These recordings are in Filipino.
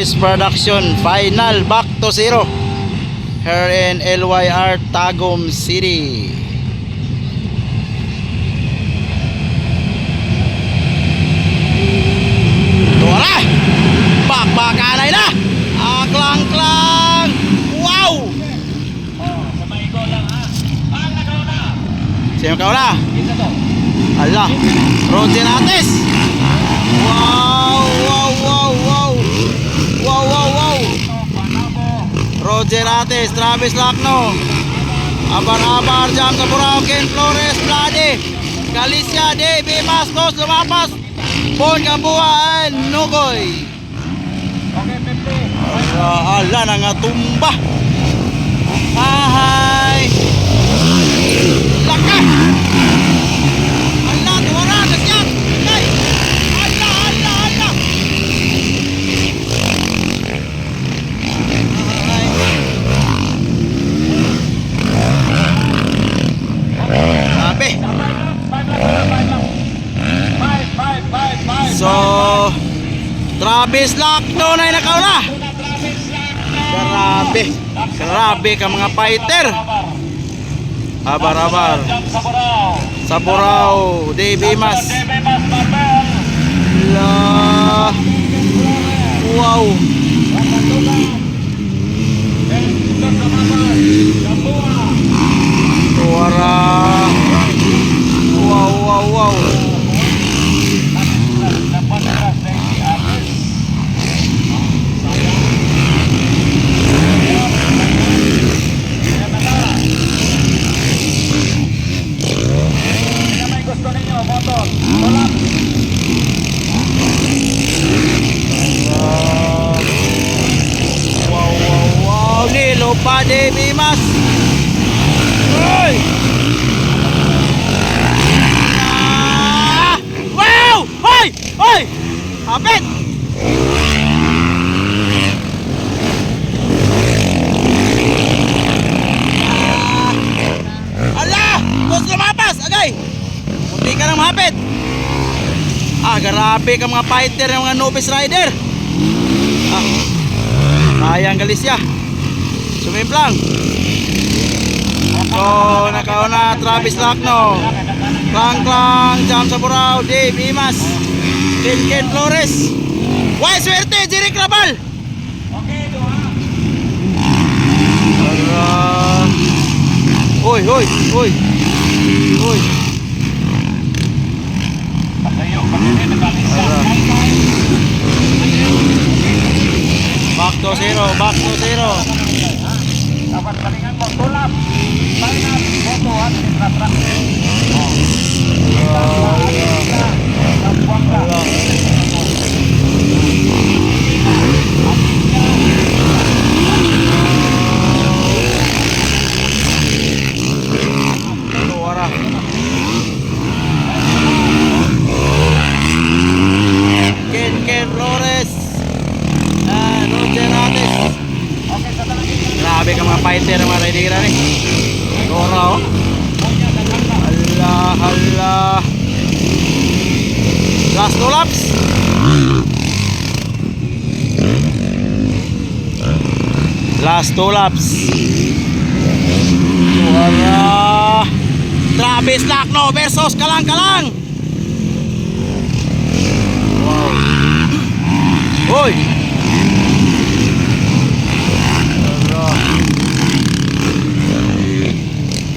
Flores Production, final back to zero here in LYR Tagum City. Tuwara! Bakbakanay na! Klang-klang! Wow! Sabay ko lang ha. Nakaw na. Sino ka wala? Isa to. Ala! Roger Ates! Wow! Wow! Wow! Wow! Wow! Wow! Wow! Roger Ates, Travis Lacno, Abar-abar, Jam sa Burao, Ken Flores, Vlade, Galicia, Davey Mascos, lumapas, Bon Gambuan, Nugoy. Okay, Pepe. Ala na nga tumba. Ahay. Laka. Ala, tuwara, nagyan. Ay. Ala, ala, ala. Sabi. So, Travis Lacno na nakaula. Grabe. Grabe ka mga fighter. Abar-abar. Sa Burao, Davey Mas. La. Wow. Suara. Wow, wow, wow. Pa Davey Mas. Hoy! Wow! Hoy! Hoy! Hapit! Ala! Bus lumapas! Agay! Munti ka nang mahapit! Grabe ka mga fighter ng mga novice rider! Sayang Galicia! Sumimplang. So, nakauna Travis Lacno, Klang-klang, Jam sa Burao, Davey Mas, Ken Flores. Why swerte, Jeric Rabal. Okay, doha. Hoy, hoy, hoy. Hoy. Patayo, patayo na kalisa. Back to zero, back to zero. Dapat palingan mo, tulap. Final, boto at infrastructure. Suara. Ken Flores. Roger Ates. Grabe ka mga fighter mga rider ni. Tora oh. Allah, Allah. Last two laps. Last two laps. Suara Travis Lacno versus Kalang-kalang. Wow. Hoy.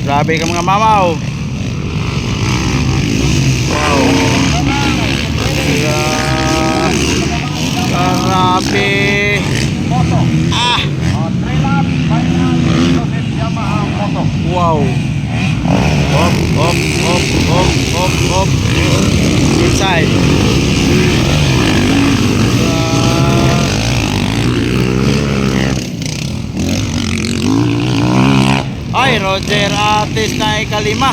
Grabe ka mga mamaw. Wow. Grabe. Wow. Hop, hop, hop, hop, hop, hop. Inside. Ay, Roger Ates na ikalima.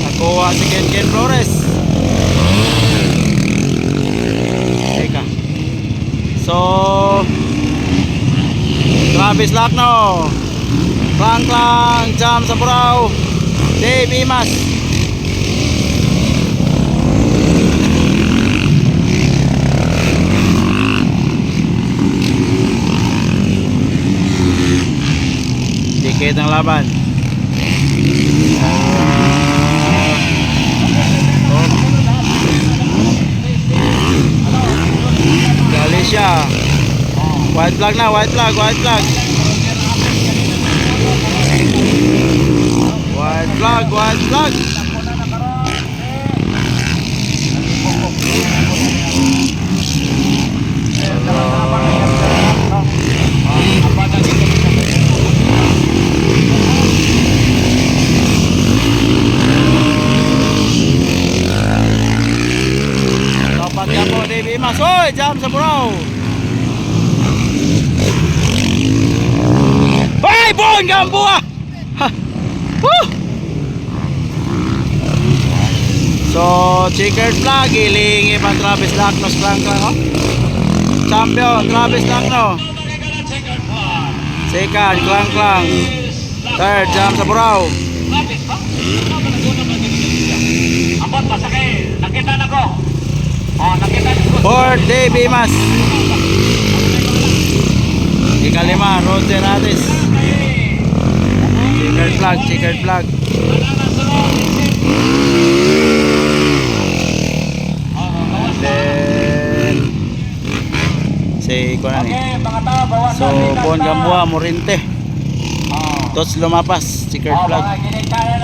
Nakuha si Ken Flores. Teka. So, Travis Lacno, Klang-klang, Jam sa Burao, Davey Mas. Dikit ang laban. Galicia. White flag na, white flag, white flag. White flag, white flag. Dapat ka po, Davey Mas. Oy, jam sa buraw. Bye, bon, Gamboa. Woo! So, checkered flag, ilingi pa Travis Lacnos clang oh. Champion, Travis Lacno. Second, clang. Third, jam sa buraw. Ambot, masakay. Nakita na ko. Oh, nakita na ko. Fourth, Davey Mas. Ikalima, Roger Atis. Checkered flag. Then say ko na ni. Mga tao, bawasan. So, Bon Gamboa, Morinte. Tots lumapas, checkered flag. Mga ginikayan